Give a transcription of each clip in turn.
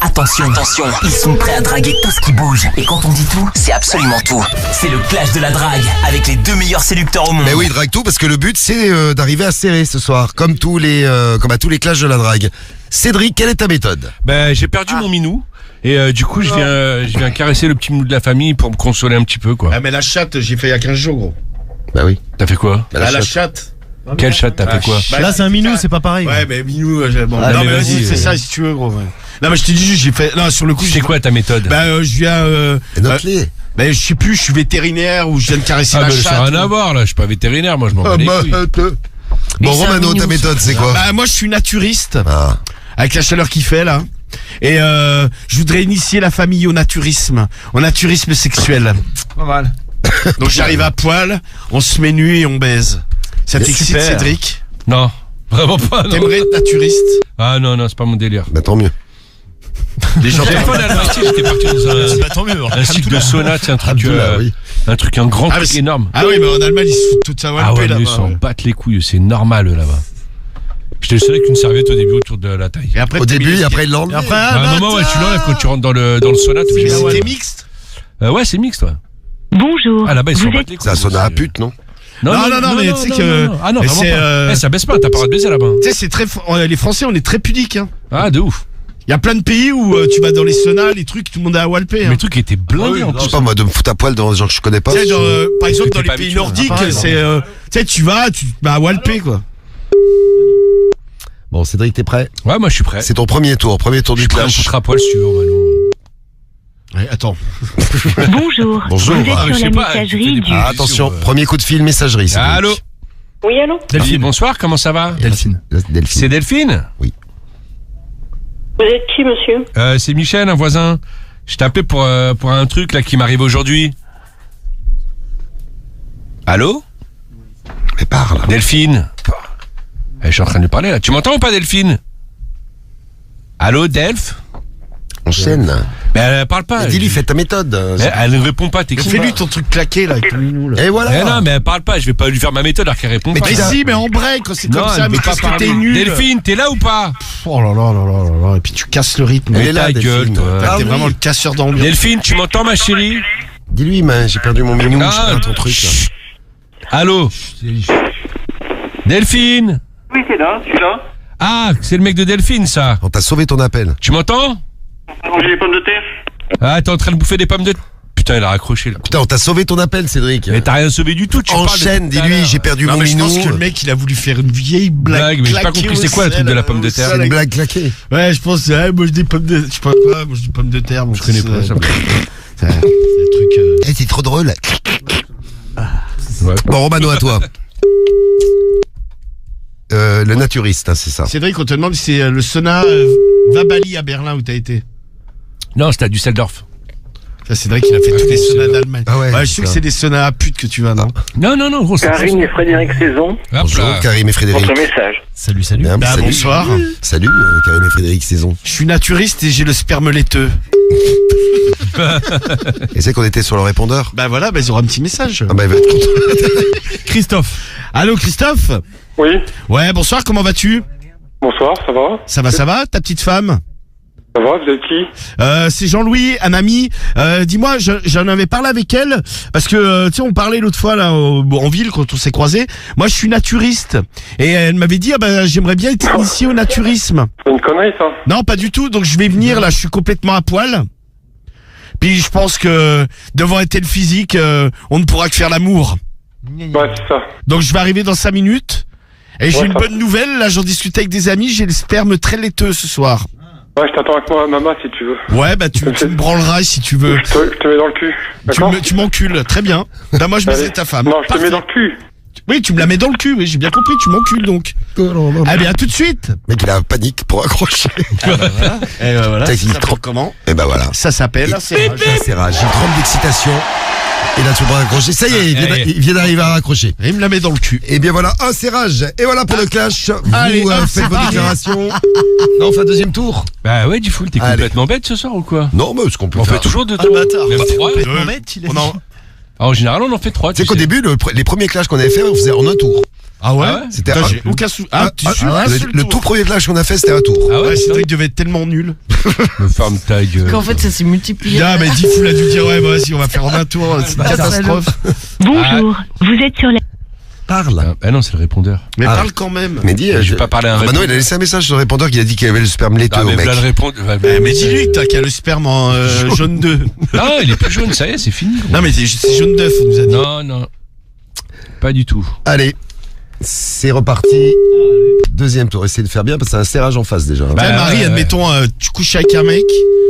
Attention, ils sont prêts à draguer tout ce qui bouge. Et quand on dit tout, c'est absolument tout. C'est le clash de la drague avec les 2 meilleurs séducteurs au monde. Mais oui, drague tout parce que le but c'est d'arriver à serrer ce soir, comme à tous les clashs de la drague. Cédric, quelle est ta méthode? J'ai perdu mon minou. Et du coup, je viens caresser le petit minou de la famille pour me consoler un petit peu, quoi. Ah, mais la chatte, j'ai fait il y a 15 jours, gros. Bah oui. T'as fait quoi? La chatte. Quelle chatte t'as fait quoi? Là, c'est un minou, c'est pas pareil. Ouais, mais minou, bon. Ah, non, mais mais vas-y, vas-y, c'est ça si tu veux, gros. Ouais. Non, mais je t'ai dit juste, j'ai fait. Non, sur le coup, C'est quoi ta méthode? je viens. Note-les. Je sais plus, je suis vétérinaire ou je viens de caresser la chatte. Ça n'a rien à voir, là. Je suis pas vétérinaire, moi, je m'en bats les couilles. Bon, Romano, ta méthode c'est quoi? Moi, je suis naturiste. Ah. Avec la chaleur qu'il fait, là. Et je voudrais initier la famille au naturisme sexuel. Pas mal. Donc j'arrive à poil, on se met nu et on baise. Ça t'excite, super. Cédric? Non, vraiment pas, non. T'aimerais être naturiste? Ah non, c'est pas mon délire. Bah tant mieux. Les gens J'avais pas l'Almaty, j'étais parti dans Tant mieux. un cycle de sauna, c'est un truc, Abdullah, oui. un grand truc énorme. Ah oui, mais en Allemagne, ils se foutent toute sa Ah ouais, là-bas. mais ils s'en battent les couilles, c'est normal là-bas. J'étais le seul avec une serviette au début autour de la taille. Et après, Au début, et après il l'enlève. À un moment, ouais, tu l'enlèves quand tu rentres dans le sauna. Mais c'était mixte? Ouais, c'est mixte, ouais. Bonjour. Ah là-bas, ils s'en battent les couilles. C'est un sauna à pute, non? Non, mais tu sais que. Ah non, mais vraiment c'est, pas. Ça baisse pas, t'as pas le droit de baiser là-bas. Tu sais, c'est très. Les Français, on est très pudiques, hein. Ah, de ouf. Il y a plein de pays où tu vas dans les saunas, les trucs, tout le monde est à walper. Mais le truc était blindé en Je sais plus. pas moi, de me foutre à poil devant des gens que je connais pas. Tu sais, par exemple, t'es dans les pas pays habitué, nordiques, pareil, c'est. Tu sais, tu vas à walper, quoi. Bon, Cédric, t'es prêt? Ouais, moi je suis prêt. C'est ton premier tour du Je suis prêt à me clash. foutre à poil si tu veux, Mano. Ouais, attends. Bonjour. Bonjour. Vous êtes Ah, je sais sur la pas, messagerie tu fais des du... Ah, attention, premier coup de fil, messagerie. Cédric. Allô? Oui, allô? Delphine. Bonsoir, comment ça va? Delphine. Delphine. C'est Delphine? Vous êtes qui, monsieur? C'est Michel, un voisin. Je t'appelais pour un truc là qui m'arrive aujourd'hui. Allô? Mais parle. Delphine? Je suis en train de lui parler là. Tu m'entends ou pas, Delphine? Allô, Delph? Enchaîne. Mais elle parle pas. Dis-lui, fais ta méthode. Elle ne répond pas, t'es qui? Fais-lui ton truc claqué, là, avec le minou, là. Et voilà. Eh non, mais elle parle pas. Je vais pas lui faire ma méthode alors qu'elle répond Mais pas. Mais tu- si, mais en break, c'est comme Non, ça, elle mais veut pas qu'est-ce que parler. t'es nul. Delphine, t'es là ou pas? Oh là là là là là là, et puis tu casses le rythme. Elle est là, ta gueule, Delphine. toi. T'es Ah oui. vraiment le casseur d'ambiance. Delphine, tu m'entends, ma chérie? Dis-lui, mais j'ai perdu mon minou, je sais Ah, pas ton truc là. chut. Allô? Delphine? Oui, c'est là, je suis là. Ah, c'est le mec de Delphine, ça. On t'a sauvé ton appel. Tu m'entends? Manger des pommes de terre. Ah, t'es en train de bouffer des pommes de... Putain, il a raccroché, là. Putain, on t'a sauvé ton appel, Cédric. Mais t'as rien sauvé du tout, tu Enchaîne, parles de tout à dis-lui, l'heure. j'ai perdu Non, mon mais je minou. pense que le mec, il a voulu faire une vieille blague. Mais j'ai pas claquée compris, c'est au quoi le truc sel, de la pomme de au terre? sel, C'est une blague claquée. Ouais, je pense, mange des pommes de... Je sais pas quoi, mange des pommes de terre. Je connais pas ça. C'est un truc... Eh, c'est trop drôle. Ouais. Bon, Romano, à toi. Le naturiste, hein, c'est ça. Cédric, on te demande si c'est le sauna Vabali à Berlin où t'as été. Non, c'était à Düsseldorf. Ça, Cédric, il a fait tous les saunas d'Allemagne. Ah ouais, je sais que c'est des saunas à pute que tu vas, non? Non, gros, c'est... Karine et Frédéric Saison, Hop Bonjour, là. Karim et Frédéric. votre message. Salut. Bien, Bah, salut. bonsoir. Salut, Karim et Frédéric Saison. Je suis naturiste et j'ai le sperme laiteux. Et c'est qu'on était sur le répondeur? Bah voilà, bah ils auront un petit message. Ah bah il va être content. Christophe. Allô, Christophe? Oui, Ouais, bonsoir, comment vas-tu? bonsoir, ça va? Ça va, ta petite femme? Ça va, vous êtes qui? C'est Jean-Louis, un ami. Dis-moi, j'en avais parlé avec elle parce que tu sais, on parlait l'autre fois là en ville quand on s'est croisés. Moi, je suis naturiste et elle m'avait dit j'aimerais bien être initié au naturisme. C'est une connerie, ça. Non, pas du tout. Donc je vais venir là. Je suis complètement à poil. Puis je pense que devant un tel physique, on ne pourra que faire l'amour. Ouais, c'est ça. Donc je vais arriver dans 5 minutes. Et j'ai Ouais, une ça. bonne nouvelle. Là, j'en discutais avec des amis. J'ai le sperme très laiteux ce soir. Ouais, je t'attends avec moi à Mama si tu veux. Ouais, bah tu me branleras si tu veux. Je te mets dans le cul. D'accord? Tu m'encules, très bien. Bah moi je baiserai Allez. ta femme. Non, je te Parfait. mets dans le cul. Oui, tu me la mets dans le cul, oui, j'ai bien compris, tu m'encules donc. Ah bien, à tout de suite. Mec, il a panique pour accrocher. Et voilà, T'as ça dit s'appelle trop. comment? Et bah voilà. Ça s'appelle un serrage. C'est rare, j'ai 30 d'excitation. Et là, tu peux raccrocher. Ça y est, il vient d'arriver à raccrocher. Et il me la met dans le cul. Et bien voilà, un serrage. Et voilà pour le clash. Allez, Vous hop, faites c'est vos parti. déclarations. Non, on fait un deuxième tour. Bah ouais, du foule, t'es Allez. complètement bête ce soir ou quoi? Non, mais ce qu'on peut On faire. fait toujours deux Ah, le tours. bâtard. Même trois. Complètement Deux. bête, il a On dit. en... En général, on en fait trois. Tu sais qu'au début, les premiers clashs qu'on avait fait, on faisait en un tour. Ah ouais, C'était Putain, à- j'ai aucun le tout premier clash qu'on a fait, c'était à Tours. Ah Ouais, Cédric devait être tellement nul. Me ferme ta gueule. Qu'en fait, ça s'est multiplié. Ah, mais Diffoul a dû dire, ouais, bah, vas-y, on va faire en un tour, c'est une catastrophe. Bonjour, vous êtes sur la... Parle. Ah non, c'est le répondeur. Mais Ah. parle quand même. Mais dis, Je vais pas parler à un Manon, répondeur. il a laissé un message sur le répondeur qui a dit qu'il avait le sperme laiteux Ah, au mais mec. voilà le répondeur. Mais dis-lui que t'as qu'à le sperme en jaune 2. Non, il est plus jaune, ça y est, c'est fini. Non, mais c'est jaune d'œuf, on nous a dit. Non. Pas du tout. Allez, c'est reparti. Deuxième tour, essayez de faire bien parce que c'est un serrage en face déjà. Tiens, Marie, ouais. admettons, tu couches avec un mec,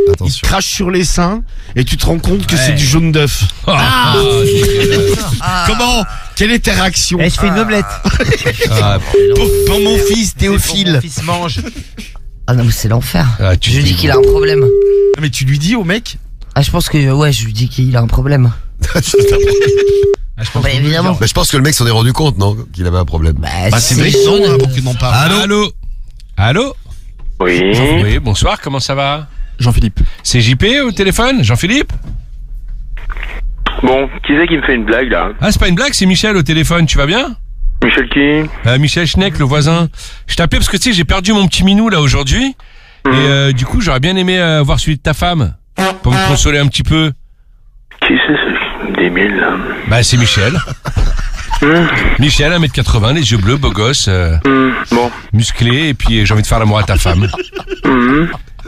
il Attention. te crache sur les seins, et tu te rends compte que Ouais. c'est du jaune d'œuf. Dégueulasse. Comment? Quelle est ta réaction? Eh, je fais une omelette. Pour mon fils, Théophile. Mon fils mange. Ah non, mais c'est l'enfer. Ah, tu Je lui dis- dis qu'il a un problème. Ah, mais tu lui dis au mec? Ah, je pense que, ouais, je lui dis qu'il a un problème. Bah, évidemment. Mais je pense que le mec s'en est rendu compte, non? Qu'il avait un problème. Bah, c'est vrai que jaune. non, hein, pour qu'il n'en parle. Allô Oui. Oui, bonsoir, comment ça va? Jean-Philippe. C'est JP au téléphone? Jean-Philippe? Bon, qui c'est qui me fait une blague là? Ah, c'est pas une blague, c'est Michel au téléphone, tu vas bien? Michel qui? Michel Schneck, le voisin. Je t'appelais parce que tu sais, j'ai perdu mon petit minou là aujourd'hui. Et du coup, j'aurais bien aimé voir celui de ta femme. Pour me consoler un petit peu. Qui c'est ce débile là? Bah, c'est Michel. Michel, 1m80, les yeux bleus, beau gosse, Bon. musclé, et puis j'ai envie de faire l'amour à ta femme.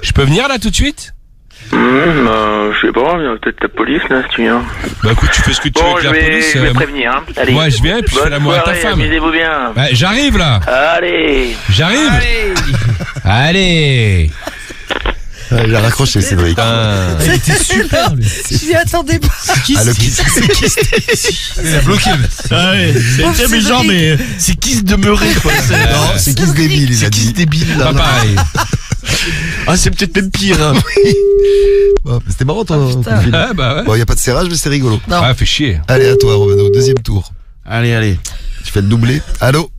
Je peux venir là tout de suite? Bah, je sais pas, il y a peut-être la police là si tu viens. Bah écoute, tu fais ce que tu veux Bon, avec je la vais, police. je vais prévenir, hein. Allez. Moi, je viens et puis je fais Bonne l'amour à ta soirée, femme. amusez-vous bien. Bah, j'arrive là. Allez. J'arrive. Allez. Il a raccroché, Cédric. Putain. C'était super, lui. Je m'y attendais pas. Ah, le kiss. Il a bloqué. Ah ouais, c'est mais genre, mais c'est qui se demeurer, quoi. Non, c'est kiss débile, il a C'est qui se dit. débile, là. Pas pareil. Ah, c'est peut-être même pire, hein. Oh, c'était marrant ton putain. film. Ah bah ouais. Bon, il n'y a pas de serrage, mais c'est rigolo. Non. Ah, fait chier. Allez, à toi, Romano, deuxième tour. Allez. Tu fais le doublé. Allô?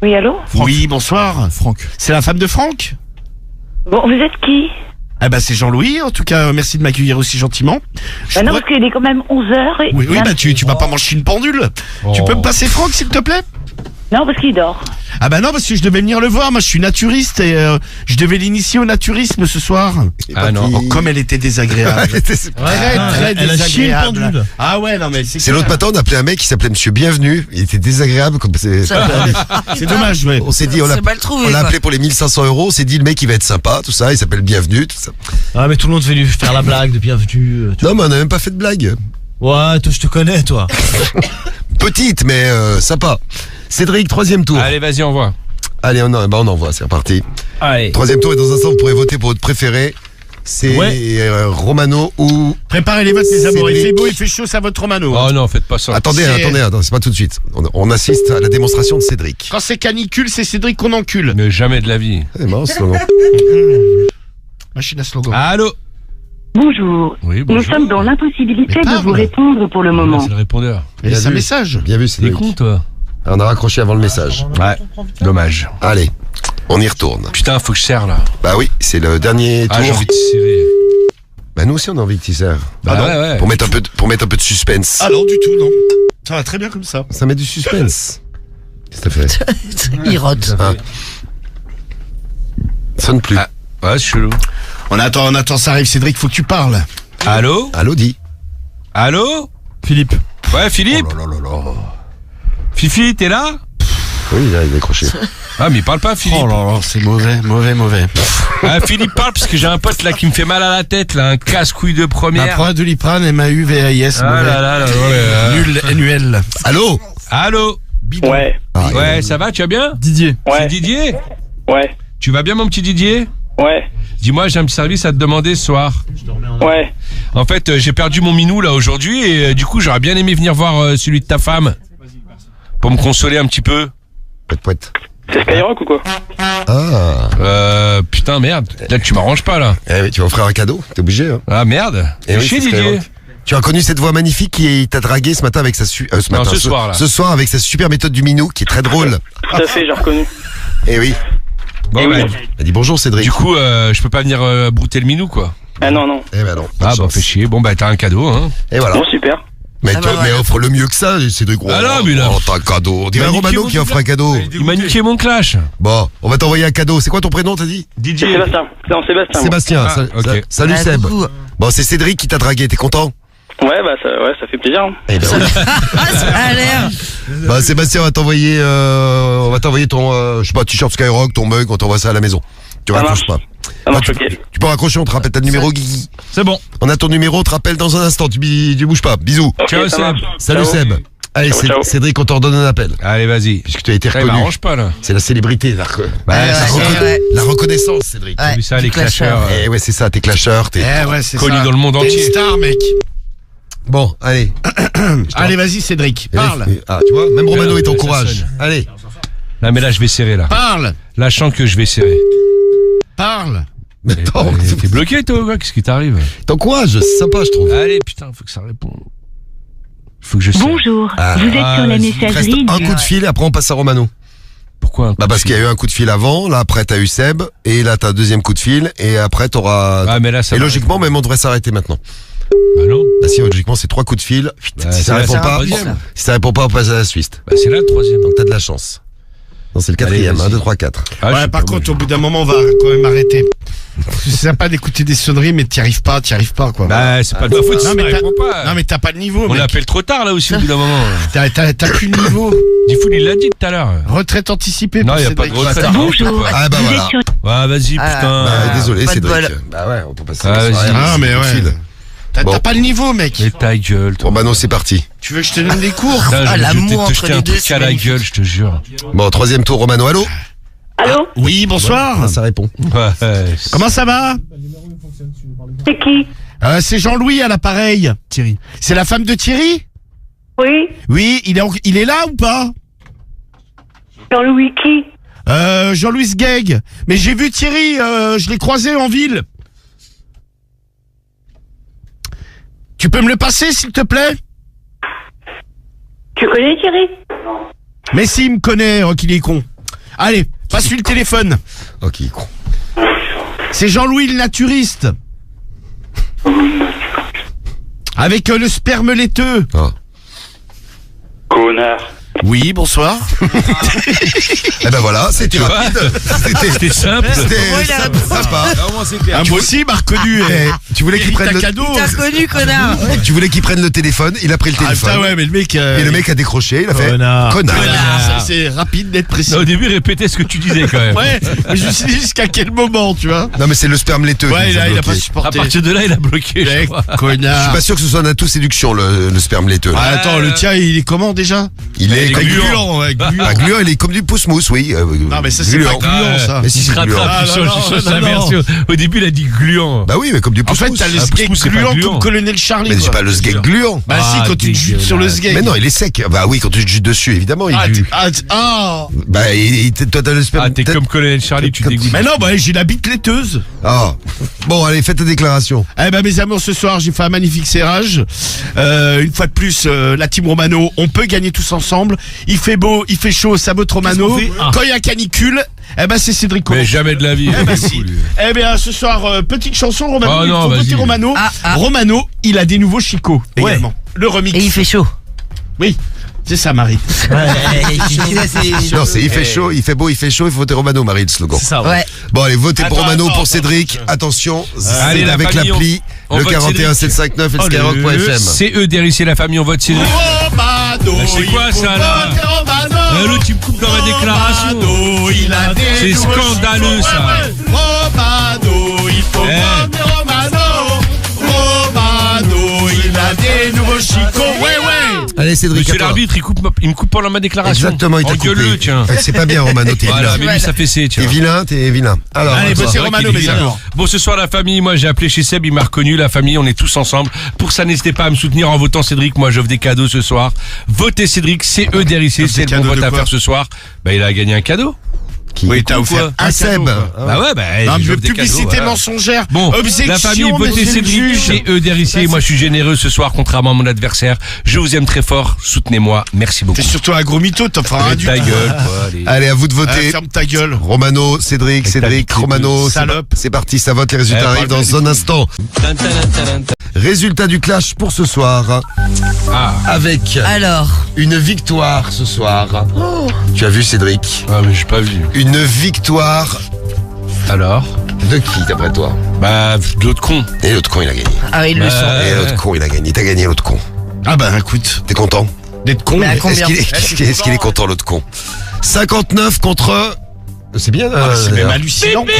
Oui, allô? Oui, bonsoir. Franck. C'est la femme de Franck? Bon, vous êtes qui? Ah bah c'est Jean-Louis, en tout cas merci de m'accueillir aussi gentiment. Je Bah non, pourrais- parce qu'il est quand même 11h. Oui, bah tu vas pas manger une pendule. Tu peux me passer Franck s'il te plaît? Non, parce qu'il dort. Ah bah non, parce que je devais venir le voir, moi je suis naturiste et je devais l'initier au naturisme ce soir. Ah non. Oh, comme elle était désagréable. Très elle a chié une désagréable. pendule. Ah ouais, non mais C'est l'autre matin, on a appelé un mec qui s'appelait Monsieur Bienvenu. Il était désagréable. Comme c'est C'est dommage, ouais. on s'est dit, on l'a C'est mal trouvé. on l'a quoi. appelé pour les 1500 €. On s'est dit, le mec, il va être sympa, tout ça. Il s'appelle Bienvenu, tout ça. Ah, mais tout le monde fait lui faire la blague de bienvenue. Non, mais on n'a même pas fait de blague. Ouais, toi, je te connais, toi. Petite, mais sympa. Cédric, troisième tour. Allez, vas-y, envoie. Allez, on envoie, c'est reparti. Allez. Troisième tour, et dans un instant, vous pourrez voter pour votre préféré. C'est Romano ou... Préparez les votes les amours, il Cédric. fait beau, il fait chaud, ça vote Romano. Oh non, faites pas ça. Attendez, c'est pas tout de suite. On assiste à la démonstration de Cédric. Quand c'est canicule, c'est Cédric qu'on encule. Mais jamais de la vie. C'est marrant, ce slogan. Machine à slogan. Allô? Bonjour. Oui, Nous bonjour. sommes dans l'impossibilité Mais de parle. vous répondre pour le moment. C'est le répondeur. Et Bien c'est un vu. message. Bien vu, T'es Cédric. con, toi? On a raccroché avant le message. Ouais. Dommage. Allez, on y retourne. Putain, faut que je serre là. Bah oui, c'est le dernier Ah, j'ai tour. envie de serrer. Bah nous aussi, on a envie que tu sers. Bah Ah non, ouais. Pour mettre un peu de suspense. Ah non, du tout, non. Ça va très bien comme ça. Ça met du suspense. Qu'est-ce que t'as fait? Il rote. Ah. Sonne plus. Ah. Ouais, c'est chelou. On attend, ça arrive, Cédric, faut que tu parles. Allô? Allô, dis. Allô? Philippe. Ouais, Philippe? Oh là là là là. Fifi, t'es là? Oui, il a décroché. Ah, mais il parle pas, Philippe. Oh là là, c'est mauvais. Ah, Philippe parle parce que j'ai un pote là qui me fait mal à la tête, là, un casse-couille de Ma première. proie de Liprane, MAU-VAIS, Ah mauvais. là là là, ouais. Nul, NUL. Allô? Allô? Ouais. Ah, Ouais, ça va, tu vas bien? Didier. C'est Ouais. Didier? Ouais. Tu vas bien, mon petit Didier? Ouais. Dis-moi, j'ai un petit service à te demander ce soir. Ouais. En fait, j'ai perdu mon minou là aujourd'hui et du coup, j'aurais bien aimé venir voir celui de ta femme. Pour me consoler un petit peu. Poète. C'est Skyrock ou quoi? Ah. Putain, merde. Là, tu m'arranges pas, là. Eh oui, tu vas offrir un cadeau, t'es obligé. Hein. Ah, merde. Eh oui, Chier, c'est Didier. Skyrock. Tu as connu cette voix magnifique qui t'a dragué ce matin avec sa ce soir, avec sa super méthode du minou qui est très drôle. Tout à fait, j'ai reconnu. Eh oui. Bon, Eh bah, oui. Elle dit bonjour Cédric. du coup, je peux pas venir brouter le minou, quoi. Ah non, non. Eh ben non. Ah, bah, fais chier. Bon, bah, t'as un cadeau, hein. Et voilà. Bon, super. Mais, Ah bah mais ouais. offre le mieux que ça, Cédric. Ah non, mais là- t'as un cadeau. On dirait Il m'a niqué Romano mon qui offre clash. un cadeau. Il m'a niqué mon clash. Bon, on va t'envoyer un cadeau. C'est quoi ton prénom, t'as dit? DJ. C'est Sébastien. Non, Sébastien. moi. Sébastien. Ah, ok. Salut Ah, Seb. coucou. Bon, c'est Cédric qui t'a dragué, t'es content? Ouais, bah ça fait plaisir. Hein. Eh ben, oui. Ah, ça a l'air. Bah, Sébastien, on va t'envoyer ton, je sais pas, t-shirt Skyrock, ton mug, on t'envoie ça à la maison. Tu Ça raccroches marche. pas. Ça marche, tu, ok. tu peux raccrocher, on te rappelle, t'as le numéro, Guigui. C'est bon. On a ton numéro, on te rappelle dans un instant, tu bouges pas. Bisous. Ok, Ciao, ça Seb. marche. Salut Ciao. Seb. Allez, Ciao, ciao. Cédric, on t'en redonne un appel. Allez, vas-y. Puisque tu as été Ça, il reconnu. m'arrange pas, là. C'est la célébrité, Ouais. la reconnaissance, Cédric. T'as vu ça, du les clasheur. clasheurs. Eh ouais, c'est ça, t'es clasheur, t'es... Eh ouais, c'est Connu ça. dans le monde T'es entier. une star, mec. Bon, allez. Allez, vas-y, Cédric, parle. Ah, tu vois, même Romano, il Ça t'encourage. sonne. Allez. Là, mais là, je vais serrer, là. Parle. Là, je sens que je vais serrer. Parle. Mais attends, T'es bloqué, toi, ou quoi? Qu'est-ce qui t'arrive? t'encourages, c'est sympa, je trouve. Allez, putain, faut que ça réponde. Faut que je serre. Bonjour, Ah. vous êtes sur la vas-y. Il te reste messagerie un du... coup de fil et après on passe à Romano. Pourquoi un coup Bah de parce fil qu'il y a eu un coup de fil avant, là après t'as eu Seb, et là t'as un deuxième coup de fil, et après t'auras... Ah, mais là, ça et va logiquement, répondre. même on devrait s'arrêter maintenant. Bah non. Bah si, logiquement c'est 3 coups de fil. Bah, si c'est ça là, répond c'est un pas, troisième. si ça répond pas, on passe à la Suisse. Bah, c'est là, le troisième. Donc t'as de la chance. Non, c'est le quatrième, Allez, 1, vas-y. 2, 3, 4. Ah, je Ouais, sais par pas, contre, moi, au bout d'un moment, on va quand même arrêter. C'est sympa d'écouter des sonneries, mais t'y arrives pas, quoi. Bah, c'est pas de ma faute, non, ça mais répond pas. non, mais t'as pas de niveau, On mec. l'appelle trop tard, là aussi, au bout d'un moment. T'as plus de niveau. Difool, il l'a dit tout à l'heure. Retraite anticipée. Non, pour y a pas Cédric. de retraite. Attends. Bonjour, Ah, bah vous voilà. êtes sur... Ouais, vas-y, Ah, putain. Bah, désolé pas de Cédric. bol. Bah ouais, on peut passer Ah, la soirée vas-y. avec Ah, ce mais coup de ouais. fil. T'as Bon. pas le niveau, mec. Mais ta gueule, toi. Romano, c'est parti. Tu veux que je te donne des cours? Putain, je vais l'amour te entre jeter les un deux, truc c'est à la magnifique. gueule, je te jure. Bon, troisième tour, Romano, allô? Allô, Oui, bonsoir. Ah, ça répond. Ouais. Comment ça va? c'est qui? C'est Jean-Louis à l'appareil. Thierry. C'est la femme de Thierry? Oui, Oui, il est là ou pas? Jean-Louis qui? Jean-Louis Gueg. Mais j'ai vu Thierry, je l'ai croisé en ville. Tu peux me le passer, s'il te plaît? Tu connais Thierry? Mais si, il me connaît, qu'il est con. Allez, passe-lui le téléphone. Ok, con. C'est Jean-Louis le naturiste. Avec le sperme laiteux. Ah. Connard. Oui, bonsoir. Eh ben voilà, c'était Tu vois rapide. C'était simple. C'était Ouais, il a simple, sympa. Ah, moi aussi, il m'a reconnu. Tu voulais qu'il prenne un le... cadeau. T'as reconnu, connard. Tu voulais qu'il prenne le téléphone, il a pris le Ah, téléphone. putain, ouais, mais le mec... Et le mec a décroché, il a fait Connard. connard. C'est rapide d'être précis. Non, au début, répétez ce que tu disais quand même. Ouais, mais je me suis dit jusqu'à quel moment, tu vois. Non mais c'est le sperme laiteux. Ouais, qui nous là, il a bloqué. pas À supporté. partir de là, il a bloqué, je Mec, crois. Je suis connard. pas sûr que ce soit un atout séduction le sperme laiteux. Ah, Là. attends, le tien, il est comment déjà? Il est comme gluant, ouais, gluant. Ah, gluant, il est comme du pouce-mousse, oui. Non, mais ça, c'est pas gluant, ça. Mais si, Il se c'est gluant. rattrape, Ah, il non, change, non, il change non, sa non. version. Au début, il a dit gluant. Bah oui, mais comme du En pouce-mousse. fait, t'as le Ah, sgeg pousse-pousse, c'est pas gluant gluant. comme Colonel Charlie. Mais j'ai quoi. pas le sgeg gluant. Bah si, Ah, quand tu te jutes sur le dégueulasse. sgeg. Mais non, il est sec. Bah oui, quand tu te jutes dessus, évidemment, il glue. Bah, toi, t'as le sperme. Ah, t'es comme Colonel Charlie, tu comme- dégoûtes. Mais non, bah j'ai la bite laiteuse. Ah. Bon, allez, faites ta déclaration. Eh ben mes amours, ce soir j'ai fait un magnifique serrage. Une fois de plus, la team Romano, on peut gagner tous ensemble. Il fait beau, il fait chaud, ça vote Romano. Qu'est-ce qu'on fait Quand il y a canicule, eh ben c'est Cédric Mais Collomb. jamais de la vie. Eh ben si. Eh bien ce soir, petite chanson Romano. Oh il non, faut voter vas-y. Romano. Ah. Romano, il a des nouveaux chicots également. Le remix. Et il fait chaud. Oui, c'est ça Marie. Non, c'est il fait chaud, il fait beau, il fait chaud, il faut voter Romano, Marie, le slogan. C'est ça, ouais. Ouais. Bon, allez, votez pour Attends, Romano, attends, pour attends. Cédric. Attention, Allez, c'est la avec famille, l'appli, on le vote 41 Cédric. 759 et le skyrock.fm. C'est eux déricer la famille, on vote Cédric. Romano, c'est quoi, il faut ça, là voter Romano. L'autre, tu me coupes dans ma déclaration. Romano, il a des C'est nouveaux scandaleux, chicots. ça. Ouais, ouais. Romano, il faut Eh. voter Romano. Romano, il a des nouveaux chicots. Ouais, ouais. Allez, Cédric, Monsieur à toi. l'arbitre, il me coupe pendant ma déclaration. Exactement, il t'a coupé. Engueule-le, tiens. C'est pas bien, Romano, t'es Voilà, vilain. mais lui, ça fait c'est, tiens. T'es vilain, t'es vilain. Alors, Allez, à toi. bossez C'est vrai Romano, qu'il est mes vilain. amours. Bon, ce soir, la famille, moi, j'ai appelé chez Seb, il m'a reconnu, la famille, on est tous ensemble. Pour ça, n'hésitez pas à me soutenir en votant Cédric. Moi, j'offre des cadeaux ce soir. Votez Cédric, c'est eux d'RIC, c'est le bon cadeaux vote de à quoi faire ce soir. Bah, il a gagné un cadeau. Oui, t'as offert quoi un Seb. cadeau, quoi. Bah ouais, bah, Non, mais j'offre des publicité cadeaux, voilà. mensongère. Bon, Objection, la famille, votez monsieur le Cédric, juge. c'est eux d'RIC. Moi, je suis généreux ce soir, contrairement à mon adversaire. Je vous aime très fort, soutenez-moi, merci beaucoup. T'es surtout un gros mytho, t'en feras un Allez, du. ta gueule, quoi, allez. Allez, à vous de voter. Ferme ta gueule. Romano, Cédric, ta Cédric, petite Romano, salope. c'est parti, ça vote, les résultats Eh, arrivent dans un instant. Tan, tan, tan, tan, tan. Résultat du clash pour ce soir. Ah. Avec Alors. une victoire ce soir. Tu as vu Cédric? Ah, mais j'ai pas vu. Une victoire Alors? de qui d'après toi? Bah, de l'autre con. Et l'autre con il a gagné. Ah, ils le sont. Et l'autre con il a gagné. T'as gagné l'autre con. Ah bah écoute, T'es content? d'être con. Mais à mais- combien Est-ce qu'il est content l'autre con? 59 contre... C'est bien Ah, c'est même d'ailleurs. hallucinant. quoi.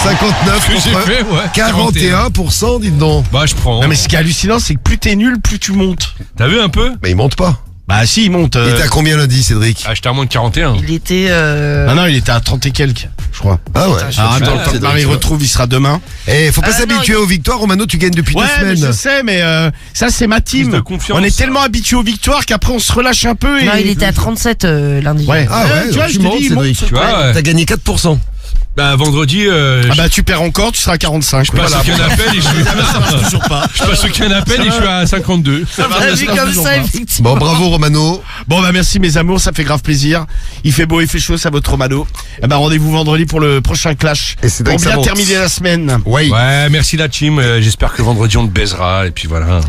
59 Ce que j'ai contre fait, ouais. 41%, dites donc. Bah, je prends. Non mais ce qui est hallucinant, c'est que plus t'es nul, plus tu montes. T'as vu un peu? Mais il monte pas. Bah si, il monte. Il était à combien lundi, Cédric? Ah, j'étais à moins de 41. Il était. Ah non, il était à 30 et quelques, je crois. Ah ouais. Alors attends, le temps que Marie retrouve, il sera demain. Eh, faut pas Ah, non, s'habituer aux victoires. Romano, tu gagnes depuis 2 Ouais, mais je semaines. sais, mais ça c'est ma team. Plus de confiance. On est tellement habitué aux victoires qu'après on se relâche un peu. Et... Non, il était à 37 lundi. Ouais. Ah ouais, tu vois, tu je te montes, dis, il monte. Cédric. Tu vois, ouais. T'as gagné 4%. Bah, vendredi, Ah bah tu perds encore, tu seras à 45. je passe au canapé et je suis... Ça marche toujours pas. Je passe au canapé et je suis à 52. Ah, vu comme ça, effectivement. Bon, bravo Romano. Bon bah merci mes amours, ça fait grave plaisir. Il fait beau, il fait chaud, ça votre Romano. Eh ben rendez-vous vendredi pour le prochain clash. Et c'est Pour dingue, ça bien monte. terminer la semaine. Ouais. Ouais, merci la team. J'espère que vendredi on te baisera et puis voilà.